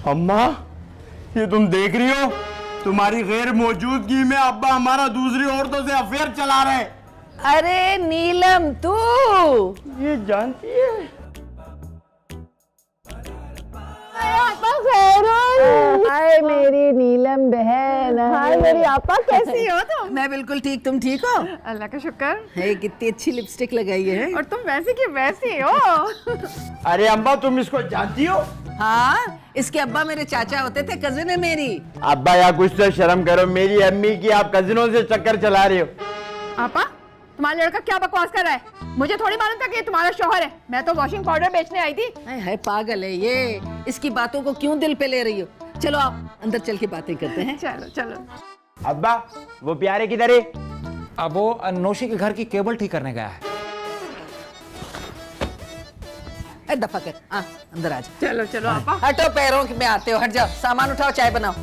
अम्मा, ये तुम देख रही हो? तुम्हारी गैर मौजूदगी में अब्बा हमारा दूसरी औरतों से अफेयर चला रहे। अरे नीलम तू ये जानती है? हाय मेरी नीलम बहन। हाय मेरी आपा, कैसी हो तुम? मैं बिल्कुल ठीक, तुम ठीक हो? अल्लाह का शुक्र। हे कितनी अच्छी लिपस्टिक लगाई है। और तुम वैसी की वैसी हो। अरे अम्मा, तुम इसको जानती हो? हाँ, इसके अब्बा मेरे चाचा होते थे, कजिन है मेरी। अब्बा या कुछ तो शर्म करो, मेरी अम्मी की आप कजिनों से चक्कर चला रही हो। आपा, तुम्हारा लड़का क्या बकवास कर रहा है? मुझे थोड़ी मालूम था कि ये तुम्हारा शौहर है। मैं तो वॉशिंग पाउडर बेचने आई थी। है पागल है ये, इसकी बातों को क्यों दिल पे ले रही हो? चलो आप अंदर चल के बातें करते हैं। चलो चलो। अब्बा, वो प्यारे किधर है? अब वो नौशी के घर की केबल ठीक करने गया है। दफा कर, अंदर आ जा। चलो चलो आपा। हटो, पैरों में आते हो, हट जाओ, सामान उठाओ, चाय बनाओ।